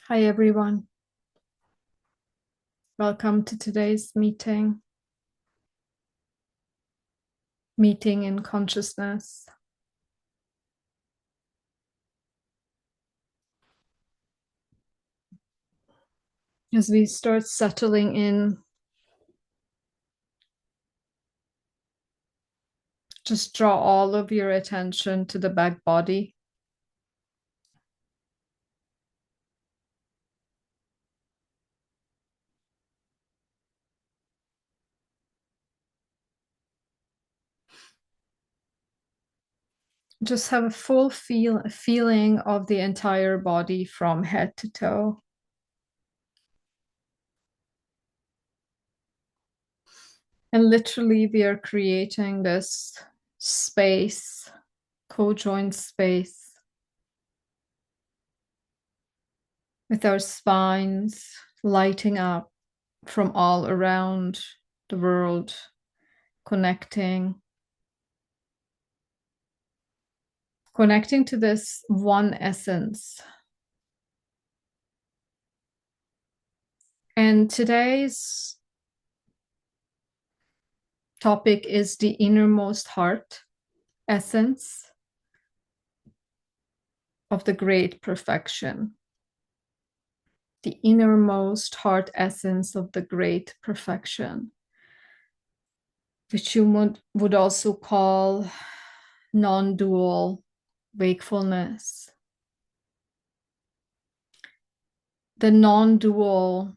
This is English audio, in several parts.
Hi, everyone. Welcome to today's meeting in consciousness. As we start settling in, just draw all of your attention to the back body. Just have a full feeling of the entire body from head to toe. And literally, we are creating this space, co-joined space with our spines lighting up from all around the world, connecting to this one essence. And today's topic is the innermost heart essence of the great perfection. The innermost heart essence of the great perfection, which you would also call non-dual wakefulness. The non-dual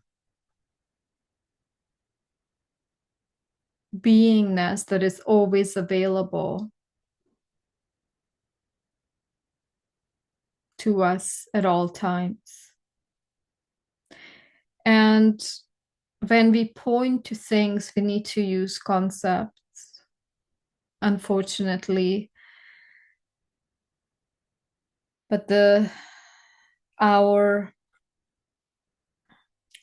beingness that is always available to us at all times. And when we point to things, we need to use concepts. Unfortunately, but our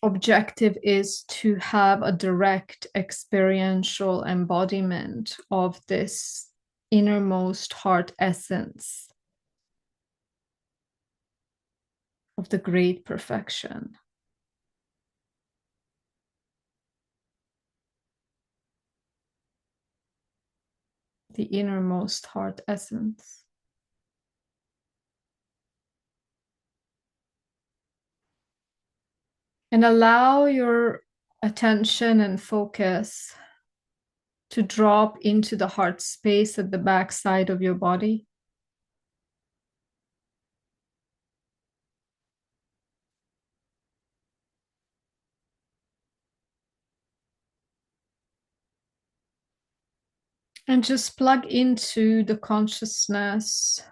objective is to have a direct experiential embodiment of this innermost heart essence of the great perfection. The innermost heart essence. And allow your attention and focus to drop into the heart space at the back side of your body. And just plug into the consciousness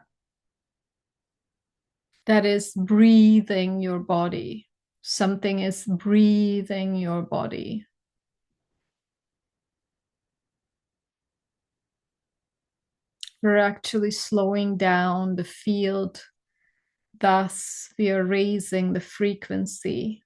that is breathing your body. Something is breathing your body. We're actually slowing down the field. Thus, we are raising the frequency.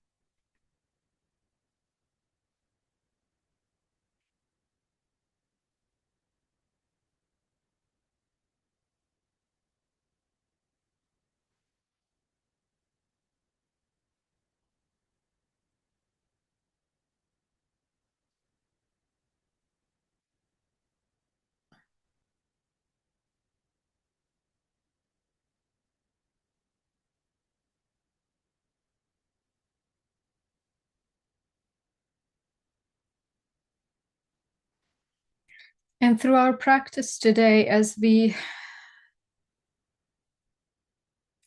And through our practice today, as we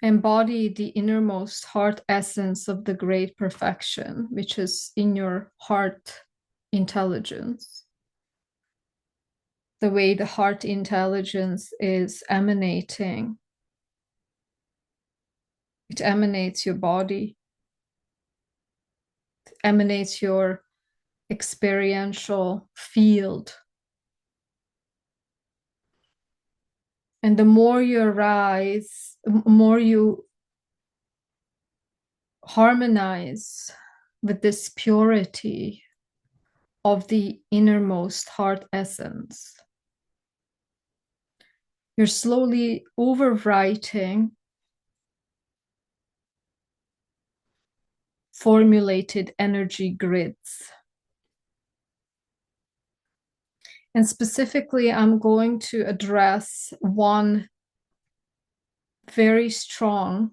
embody the innermost heart essence of the great perfection, which is in your heart intelligence, the way the heart intelligence is emanating, it emanates your body, it emanates your experiential field. And the more you arise, the more you harmonize with this purity of the innermost heart essence. You're slowly overwriting formulated energy grids. And specifically, I'm going to address one very strong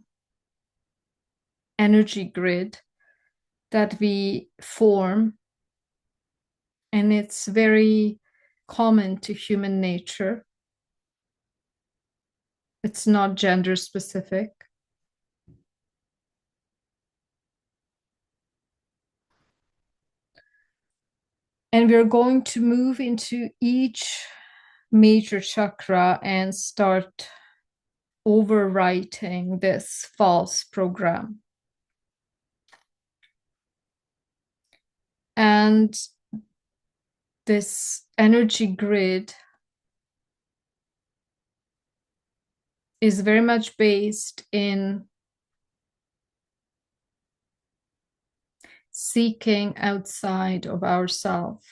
energy grid that we form, and it's very common to human nature. It's not gender specific. And we're going to move into each major chakra and start overwriting this false program. And this energy grid is very much based in seeking outside of ourselves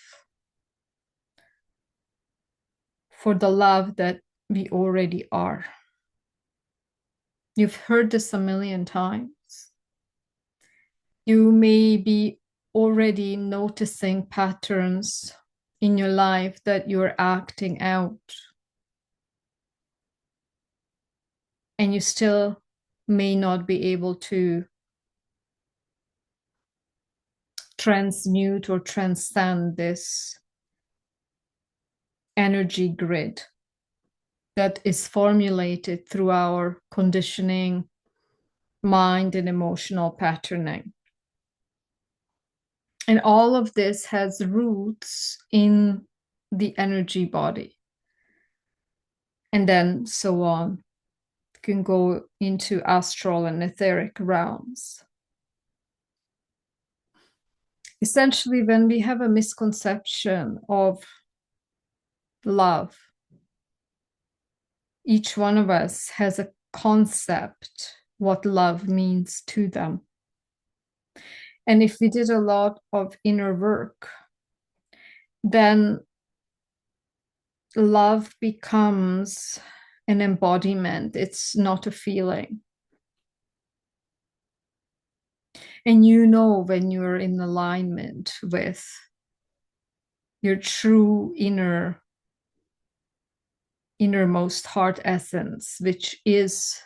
for the love that we already are. You've heard this a million times. You may be already noticing patterns in your life that you're acting out, and you still may not be able to transmute or transcend this energy grid that is formulated through our conditioning, mind, and emotional patterning. And all of this has roots in the energy body. And then so on. You can go into astral and etheric realms. Essentially, when we have a misconception of love, each one of us has a concept what love means to them. And if we did a lot of inner work, then love becomes an embodiment. It's not a feeling. And you know when you're in alignment with your true innermost heart essence, which is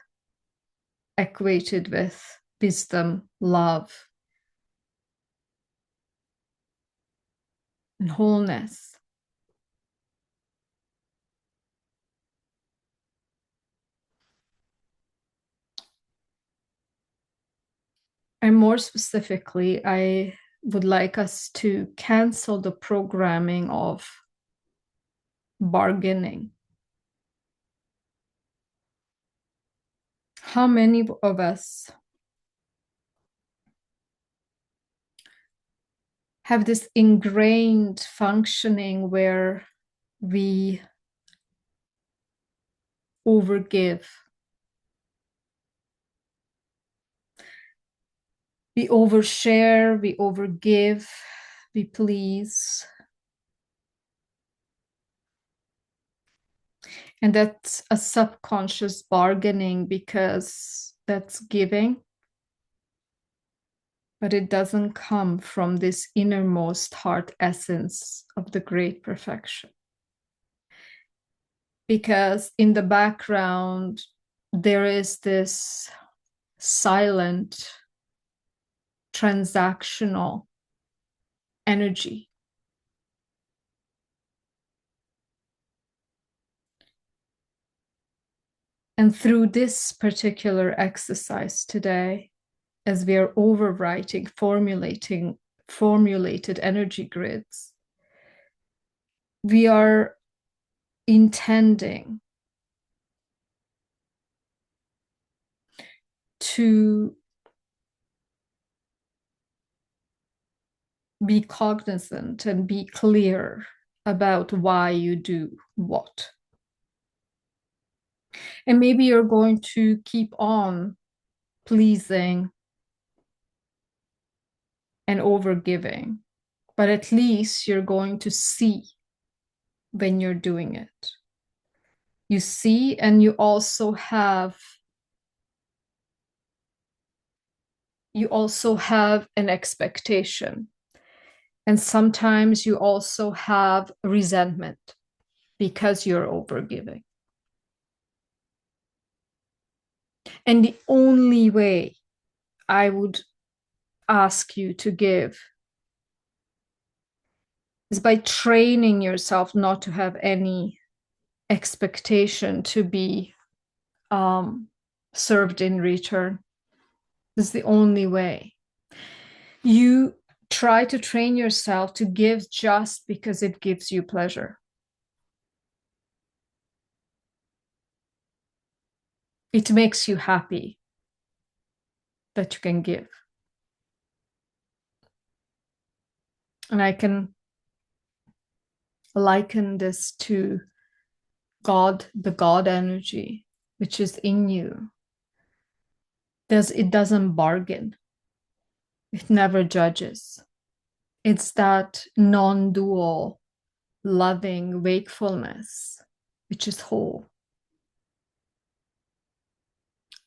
equated with wisdom, love, and wholeness. And more specifically, I would like us to cancel the programming of bargaining. How many of us have this ingrained functioning where we overgive? We overshare, we overgive, we please. And that's a subconscious bargaining because that's giving, but it doesn't come from this innermost heart essence of the great perfection. Because in the background, there is this silent, transactional energy. And through this particular exercise today, as we are overwriting, formulated energy grids, we are intending to be cognizant and be clear about why you do what. And maybe you're going to keep on pleasing and overgiving, but at least you're going to see when you're doing it. You see, and you also have you also have an expectation. And sometimes you also have resentment because you're overgiving. And the only way I would ask you to give is by training yourself not to have any expectation to be served in return. This is the only way. You try to train yourself to give just because it gives you pleasure. It makes you happy that you can give. And I can liken this to God, the God energy, which is in you. It doesn't bargain. It never judges. It's that non-dual, loving wakefulness, which is whole.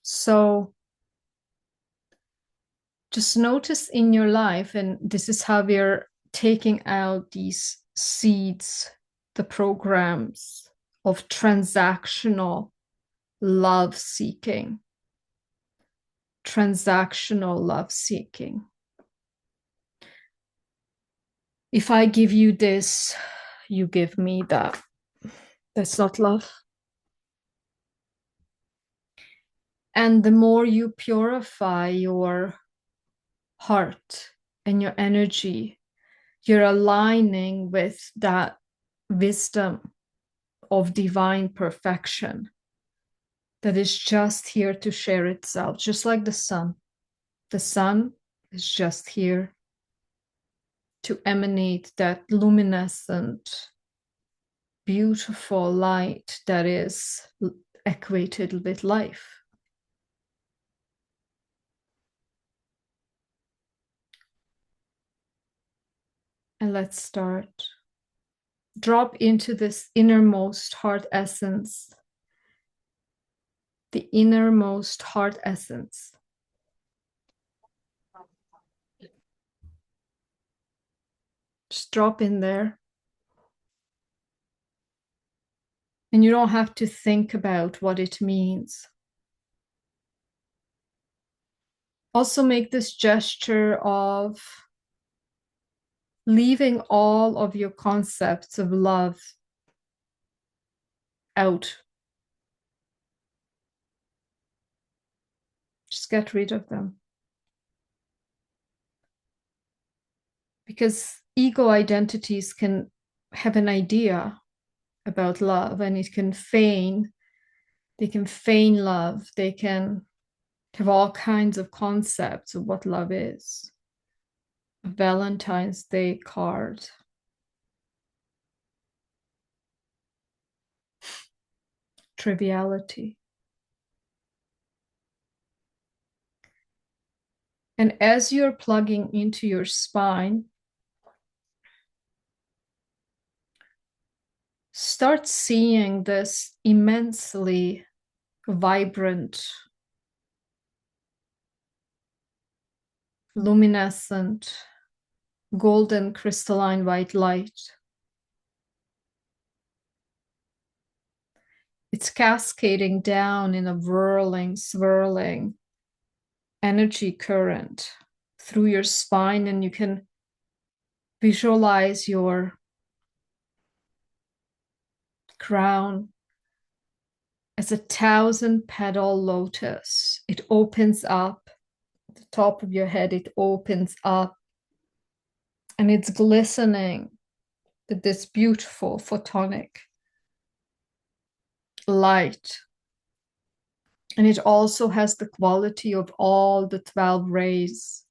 So just notice in your life, and this is how we're taking out these seeds, the programs of transactional love seeking. Transactional love seeking. If I give you this, you give me that. That's not love. And the more you purify your heart and your energy, you're aligning with that wisdom of divine perfection that is just here to share itself, just like the sun. The sun is just here to emanate that luminescent, beautiful light that is equated with life. And let's start. Drop into this innermost heart essence, the innermost heart essence. Just drop in there. And you don't have to think about what it means. Also, make this gesture of leaving all of your concepts of love out. Just get rid of them. Because ego identities can have an idea about love, and they can feign love, they can have all kinds of concepts of what love is. A Valentine's Day card. Triviality. And as you're plugging into your spine, start seeing this immensely vibrant, luminescent, golden crystalline white light. It's cascading down in a whirling, swirling energy current through your spine, and you can visualize your crown as a 1,000-petal lotus. It opens up, at the top of your head, it opens up, and it's glistening with this beautiful photonic light. And it also has the quality of all the 12 rays,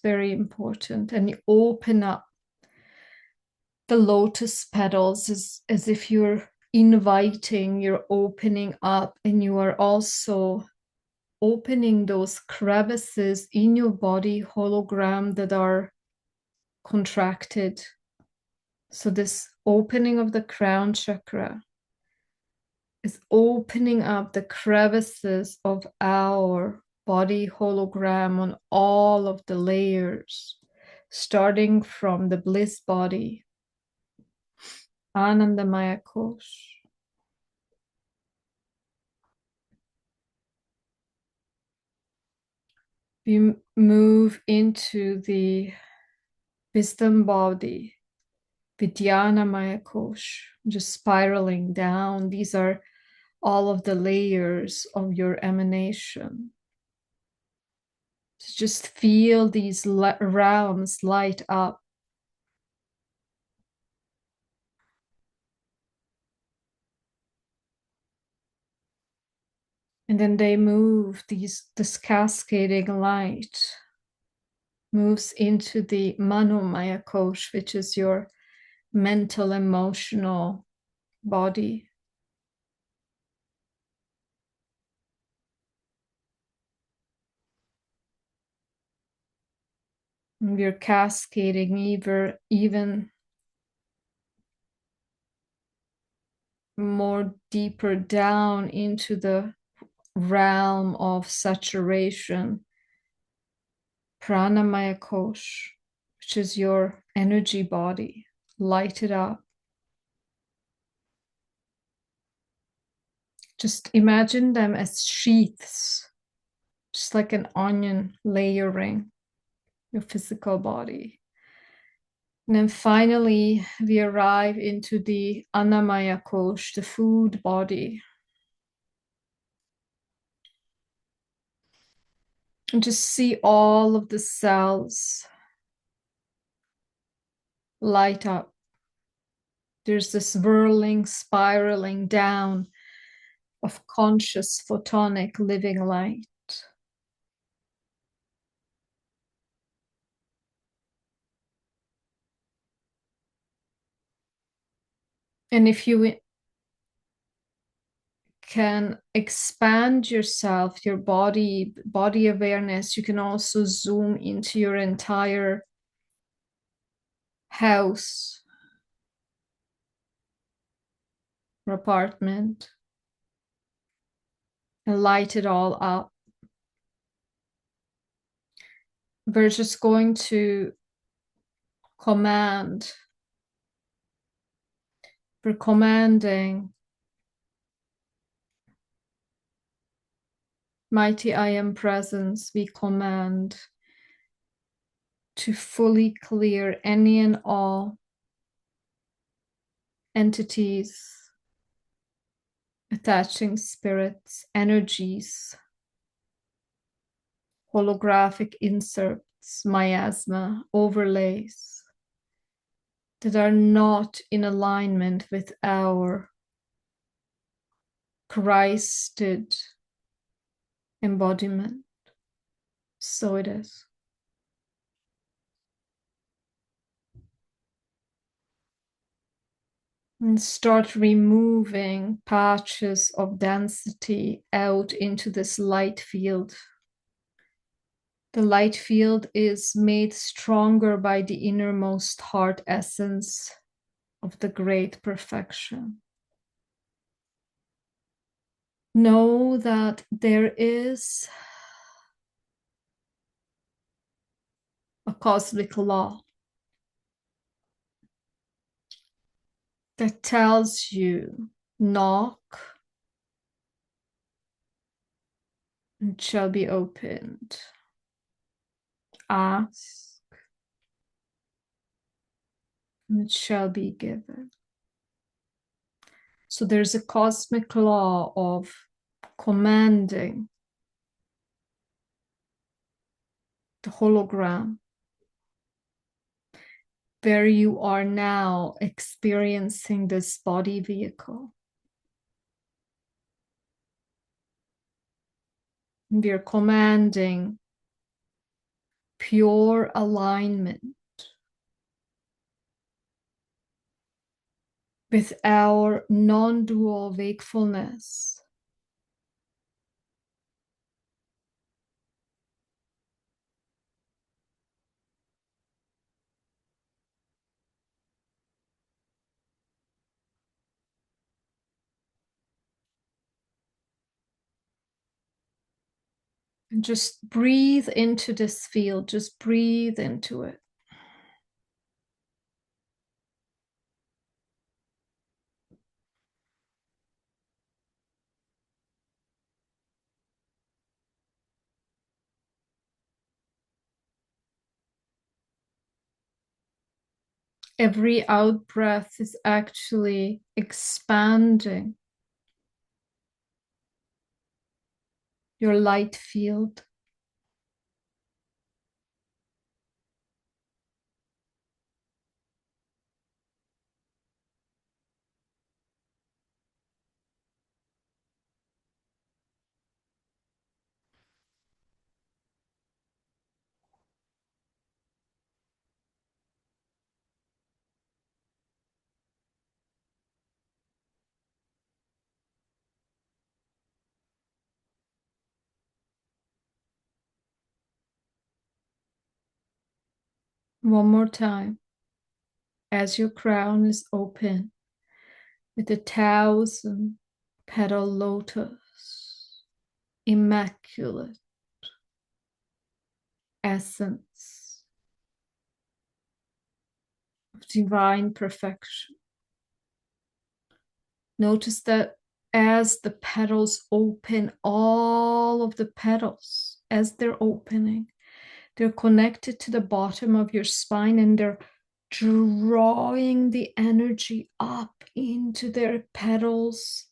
very important. And you open up the lotus petals as if you're inviting, you're opening up, and you are also opening those crevices in your body hologram that are contracted. So this opening of the crown chakra is opening up the crevices of our body hologram on all of the layers, starting from the bliss body, Anandamaya Kosh. We move into the wisdom body, Vidyanamaya Kosh, just spiraling down. These are all of the layers of your emanation. Just feel these realms light up. And then they move, this cascading light moves into the Manomaya Kosh, which is your mental, emotional body. And we're cascading even more deeper down into the realm of saturation, Pranamaya Kosh, which is your energy body. Light it up. Just imagine them as sheaths, just like an onion layering your physical body. And then finally, we arrive into the Annamaya Kosh, the food body. And just see all of the cells light up. There's this whirling, spiraling down of conscious photonic living light. And if you can expand yourself, your body awareness, you can also zoom into your entire house or apartment and light it all up. We're just going to command. We're commanding mighty I am presence. We command to fully clear any and all entities, attaching spirits, energies, holographic inserts, miasma, overlays that are not in alignment with our Christed embodiment. So it is. And start removing patches of density out into this light field. The light field is made stronger by the innermost heart essence of the great perfection. Know that there is a cosmic law that tells you knock and it shall be opened. Ask and it shall be given. So there's a cosmic law of commanding the hologram where you are now experiencing this body vehicle. We are commanding pure alignment with our non-dual wakefulness. And just breathe into this field, just breathe into it. Every out breath is actually expanding your light field. One more time, as your crown is open with 1,000 petal lotus, immaculate essence of divine perfection. Notice that as the petals open, all of the petals, as they're opening, they're connected to the bottom of your spine and they're drawing the energy up into their petals.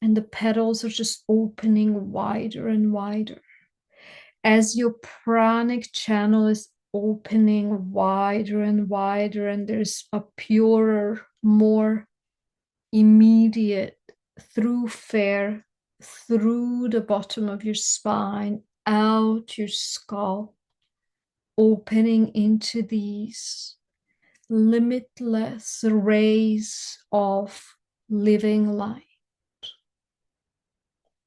And the petals are just opening wider and wider. As your pranic channel is opening wider and wider, and there's a purer, more immediate through fair, through the bottom of your spine, out your skull, opening into these limitless rays of living light.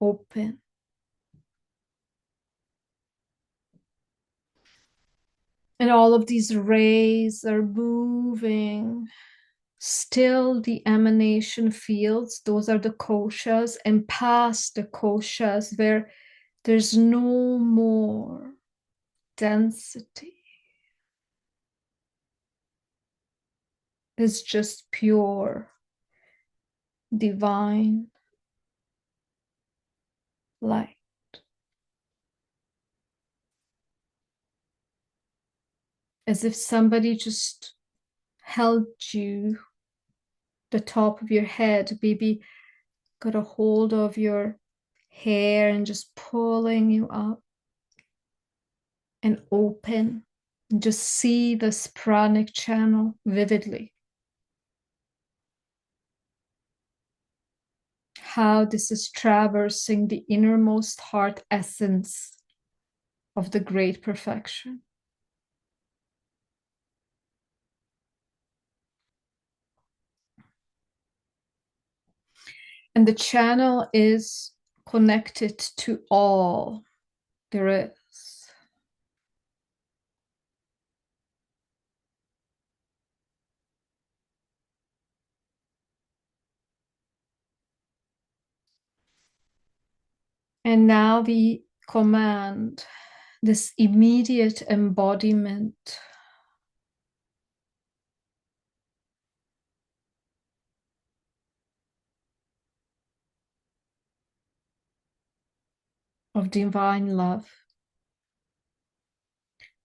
Open. And all of these rays are moving. Still, the emanation fields, those are the koshas, and past the koshas where there's no more density. It's just pure divine light. As if somebody just held you, the top of your head, maybe got a hold of your hair and just pulling you up and open. And just see this pranic channel vividly. How this is traversing the innermost heart essence of the great perfection. And the channel is connected to all there is. And now we command this immediate embodiment of divine love.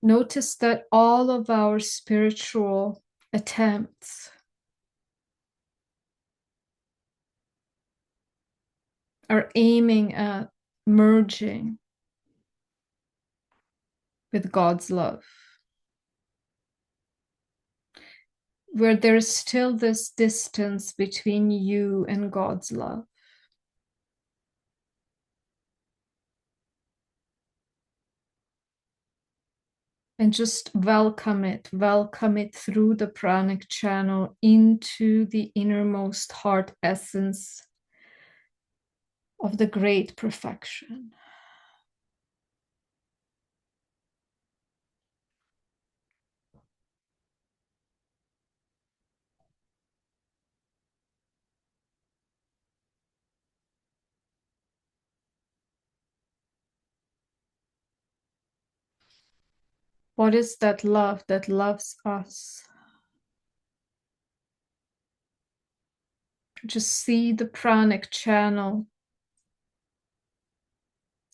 Notice that all of our spiritual attempts are aiming at merging with God's love, where there's still this distance between you and God's love. And just welcome it through the pranic channel into the innermost heart essence of the great perfection. What is that love that loves us? Just see the pranic channel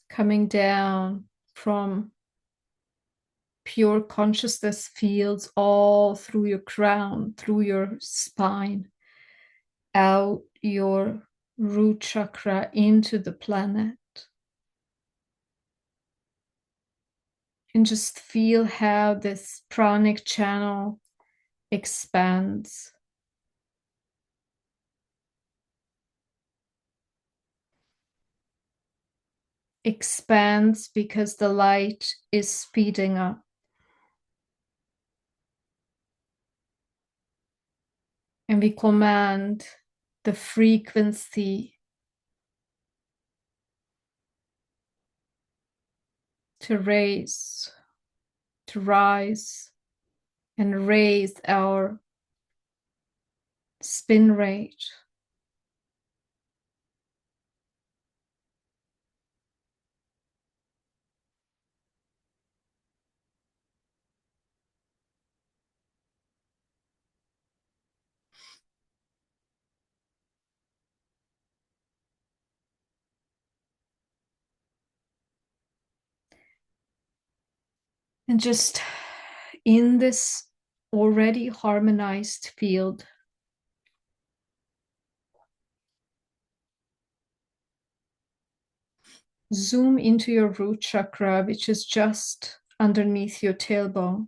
coming down from pure consciousness fields all through your crown, through your spine, out your root chakra into the planet. And just feel how this pranic channel expands. Expands because the light is speeding up. And we command the frequency to raise, to rise, and raise our spin rate. And just in this already harmonized field, zoom into your root chakra, which is just underneath your tailbone.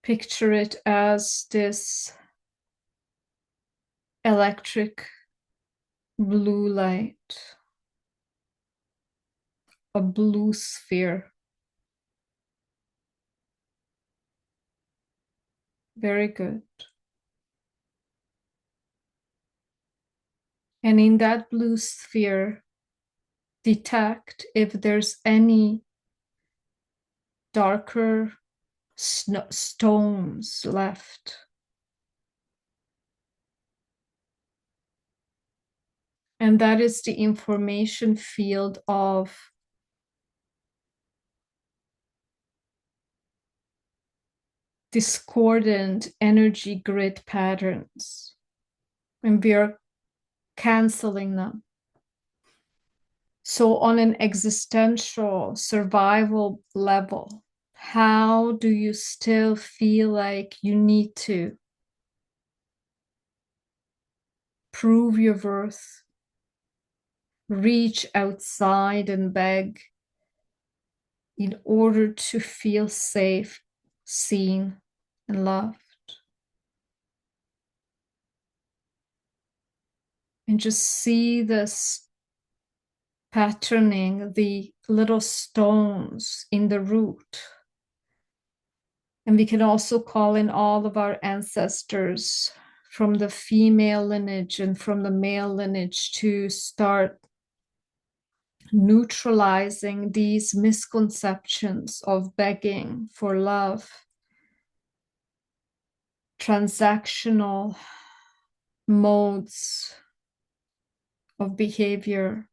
Picture it as this electric blue light, a blue sphere. Very good. And in that blue sphere, detect if there's any darker stones left. And that is the information field of discordant energy grid patterns. And we are canceling them. So, on an existential survival level, how do you still feel like you need to prove your worth, reach outside and beg in order to feel safe, seen, and loved? And just see this patterning, the little stones in the root. And we can also call in all of our ancestors from the female lineage and from the male lineage to start neutralizing these misconceptions of begging for love, transactional modes of behavior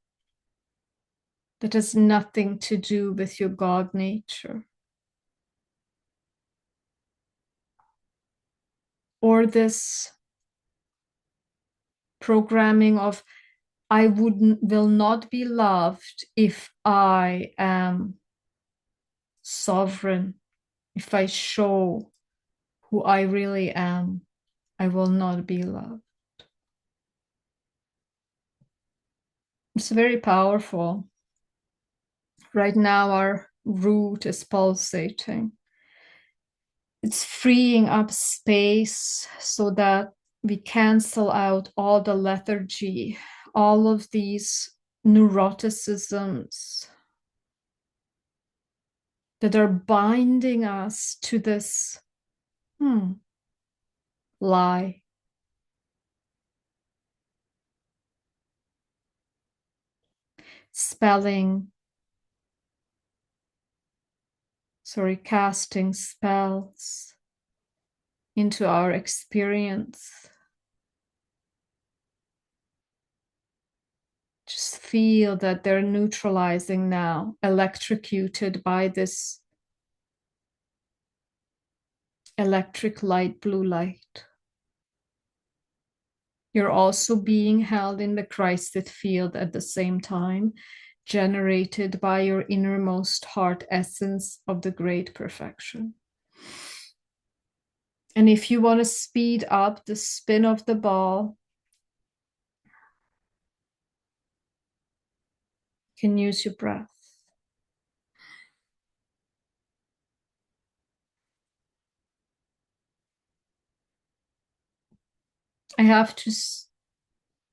that has nothing to do with your God nature. Or this programming of will not be loved if I am sovereign. If I show who I really am, I will not be loved. It's very powerful. Right now, our root is pulsating. It's freeing up space so that we cancel out all the lethargy, all of these neuroticisms that are binding us to this lie. Casting spells into our experience. Just feel that they're neutralizing now, electrocuted by this electric light, blue light. You're also being held in the Christed field at the same time, generated by your innermost heart essence of the great perfection. And if you want to speed up the spin of the ball, you can use your breath. I have to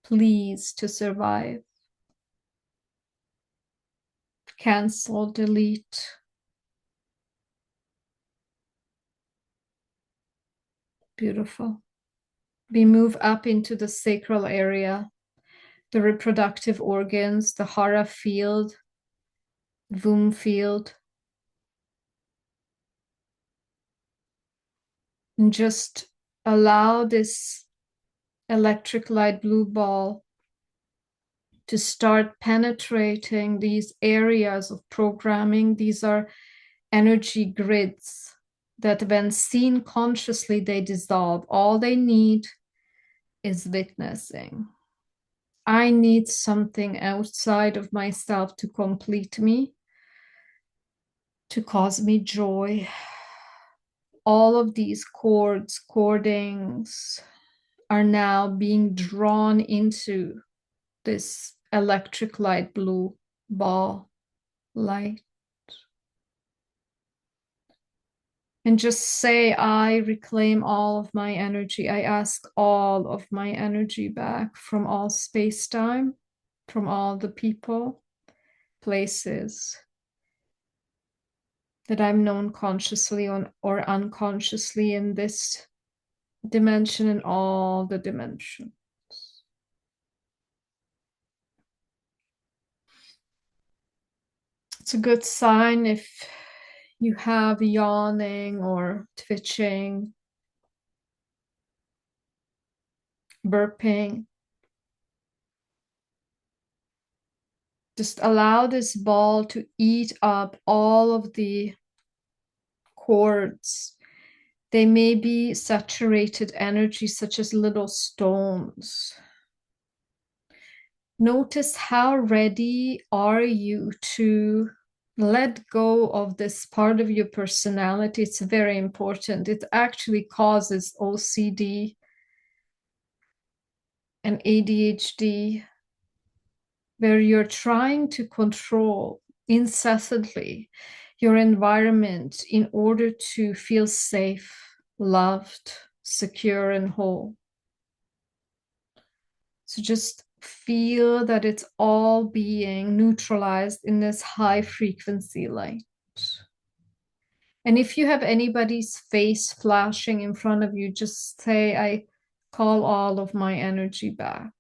please to survive. Cancel, delete. Beautiful. We move up into the sacral area, the reproductive organs, the hara field, womb field. And just allow this electric light blue ball to start penetrating these areas of programming. These are energy grids that, when seen consciously, they dissolve. All they need is witnessing. I need something outside of myself to complete me, to cause me joy. All of these cords, cordings are now being drawn into this electric light blue ball light. And just say, I reclaim all of my energy. I ask all of my energy back from all space-time, from all the people, places that I'm known consciously or unconsciously in this dimension and all the dimensions. It's a good sign if you have yawning or twitching, burping. Just allow this ball to eat up all of the cords. They may be saturated energy, such as little stones. Notice how ready are you to let go of this part of your personality. It's very important. It actually causes OCD and ADHD, where you're trying to control incessantly your environment in order to feel safe, loved, secure, and whole. So just feel that it's all being neutralized in this high frequency light. And if you have anybody's face flashing in front of you, just say, I call all of my energy back.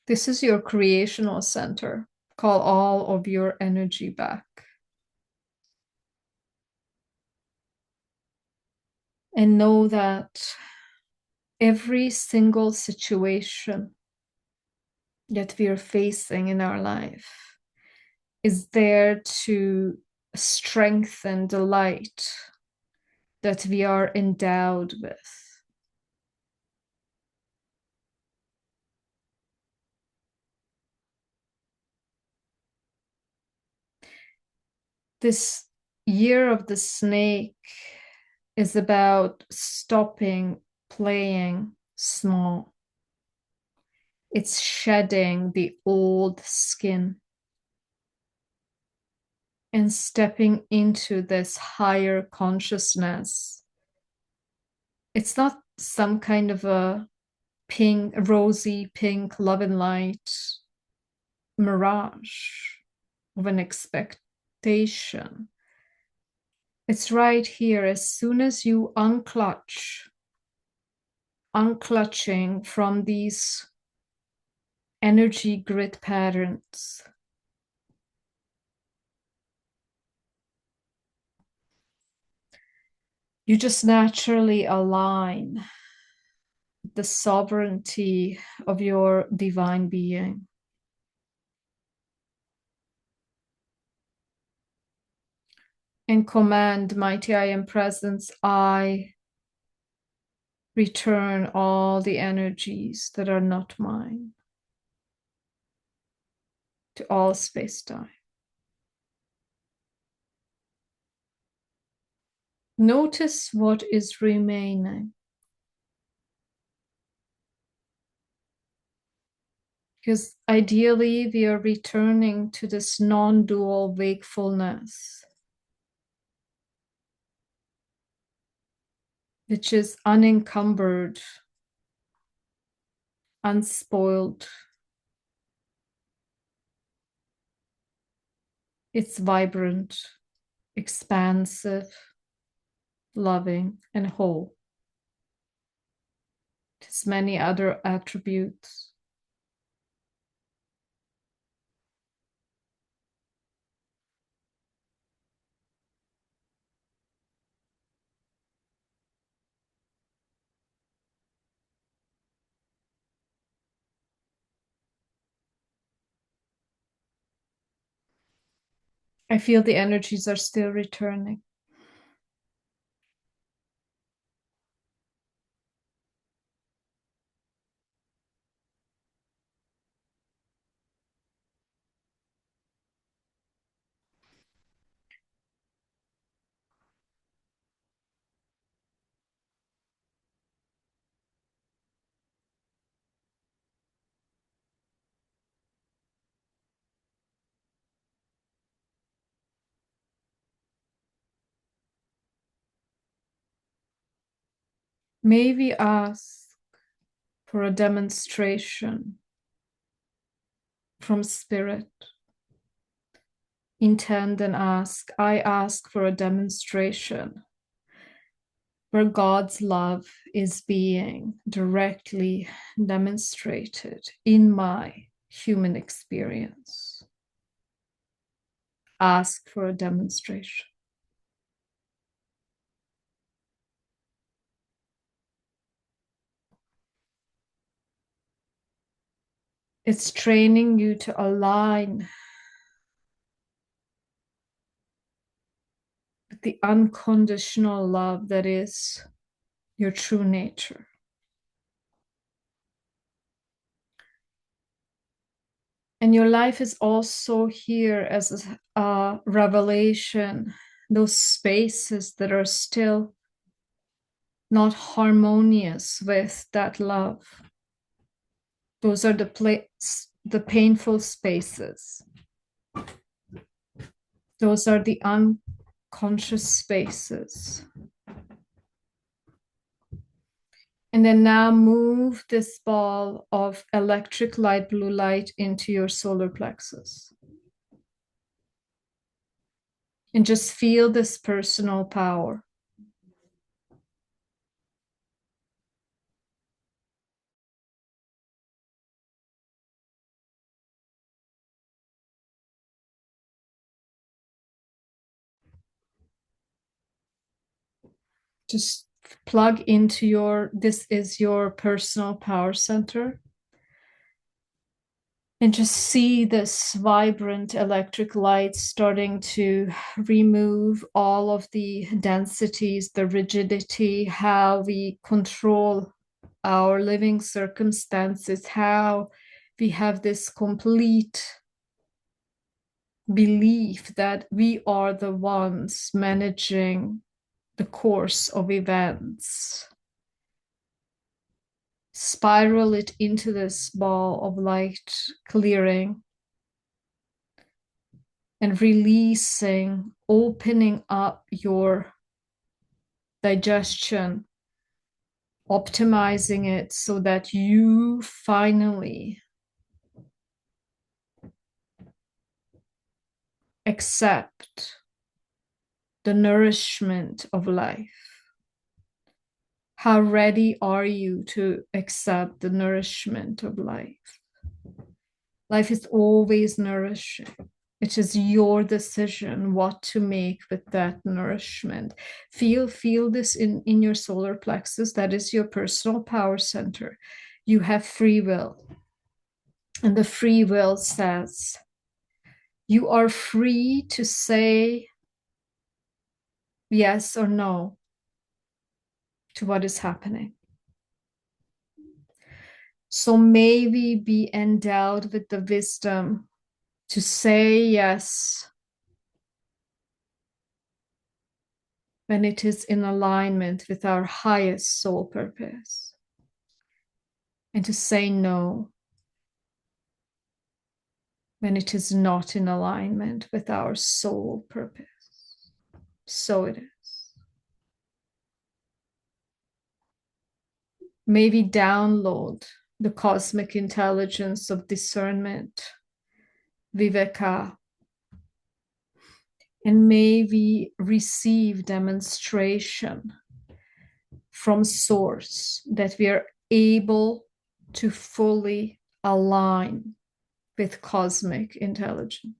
This is your creational center. Call all of your energy back. And know that every single situation that we are facing in our life is there to strengthen the light that we are endowed with. This year of the snake is about stopping playing small. It's shedding the old skin and stepping into this higher consciousness. It's not some kind of a pink, rosy pink love and light mirage of an expectation. It's right here. As soon as you unclutching from these energy grid patterns. You just naturally align the sovereignty of your divine being. And command, mighty I am presence, I return all the energies that are not mine to all space-time. Notice what is remaining. Because ideally, we are returning to this non-dual wakefulness, which is unencumbered, unspoiled. It's vibrant, expansive, loving, and whole. It has many other attributes. I feel the energies are still returning. May we ask for a demonstration from Spirit? Intend and ask. I ask for a demonstration where God's love is being directly demonstrated in my human experience. Ask for a demonstration. It's training you to align with the unconditional love that is your true nature. And your life is also here as a revelation, those spaces that are still not harmonious with that love. Those are the painful spaces. Those are the unconscious spaces. And then now move this ball of electric light, blue light into your solar plexus. And just feel this personal power. Just plug into this is your personal power center. And just see this vibrant electric light starting to remove all of the densities, the rigidity, how we control our living circumstances, how we have this complete belief that we are the ones managing the course of events. Spiral it into this ball of light, clearing and releasing, opening up your digestion, optimizing it so that you finally accept the nourishment of life. How ready are you to accept the nourishment of life? Life is always nourishing. It is your decision what to make with that nourishment. Feel this in your solar plexus. That is your personal power center. You have free will. And the free will says, you are free to say yes or no to what is happening. So may we be endowed with the wisdom to say yes when it is in alignment with our highest soul purpose, and to say no when it is not in alignment with our soul purpose. So it is. May we download the cosmic intelligence of discernment, viveka, and may we receive demonstration from source that we are able to fully align with cosmic intelligence.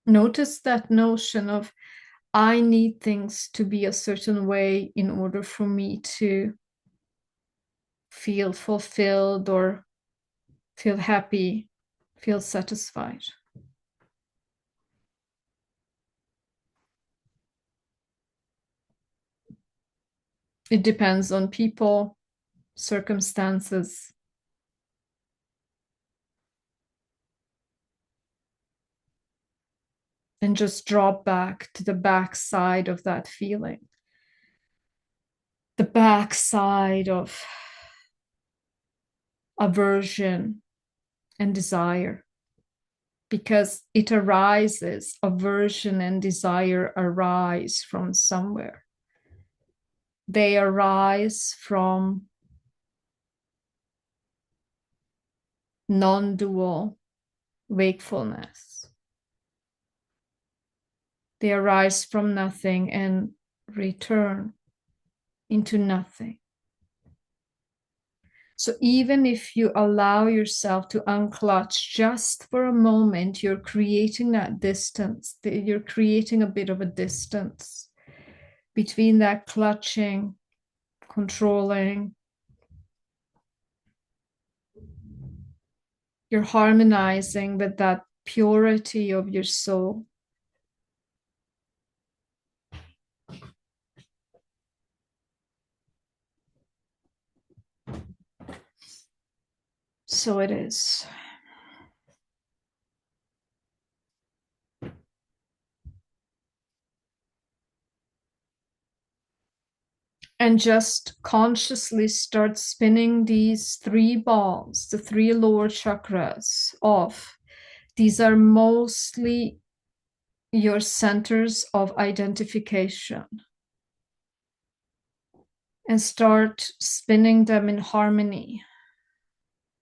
Notice that notion of I need things to be a certain way in order for me to feel fulfilled or feel happy, feel satisfied. It depends on people, circumstances. And just drop back to the backside of that feeling. The backside of aversion and desire. Because it arises, aversion and desire arise from somewhere. They arise from non-dual wakefulness. They arise from nothing and return into nothing. So even if you allow yourself to unclutch just for a moment, you're creating that distance. You're creating a bit of a distance between that clutching, controlling. You're harmonizing with that purity of your soul. So it is. And just consciously start spinning these three balls, the three lower chakras, off. These are mostly your centers of identification. And start spinning them in harmony.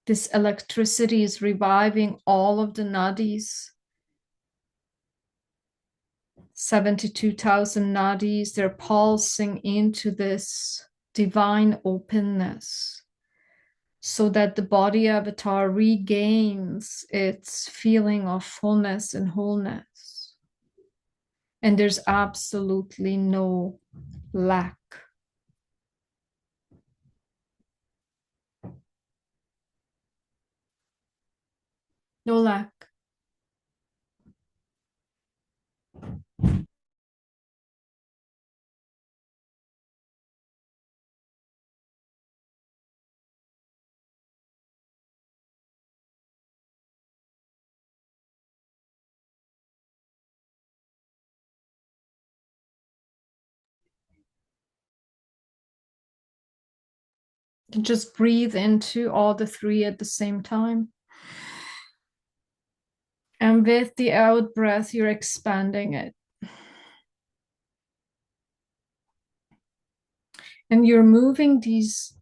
This electricity is reviving all of the nadis. 72,000 nadis, they're pulsing into this divine openness so that the body avatar regains its feeling of fullness and wholeness. And there's absolutely no lack. No lack. Just breathe into all the three at the same time. And with the out breath, you're expanding it. And you're moving these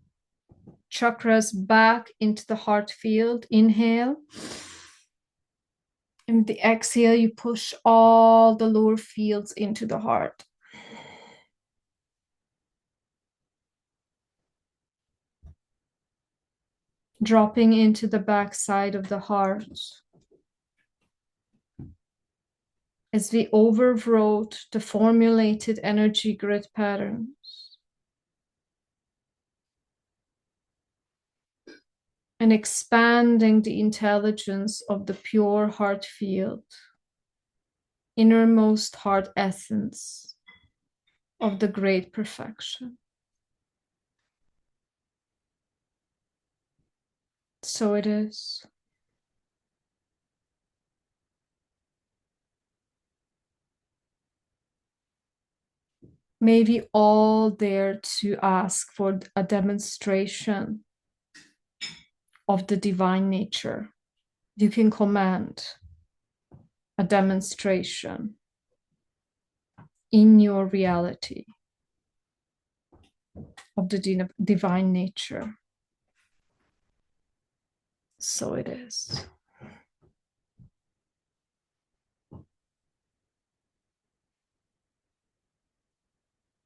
chakras back into the heart field. Inhale. And the exhale, you push all the lower fields into the heart. Dropping into the back side of the heart. As we overwrote the formulated energy grid patterns. And expanding the intelligence of the pure heart field, innermost heart essence of the great perfection. So it is. May we all dare to ask for a demonstration of the divine nature. You can command a demonstration in your reality of the divine nature. So it is.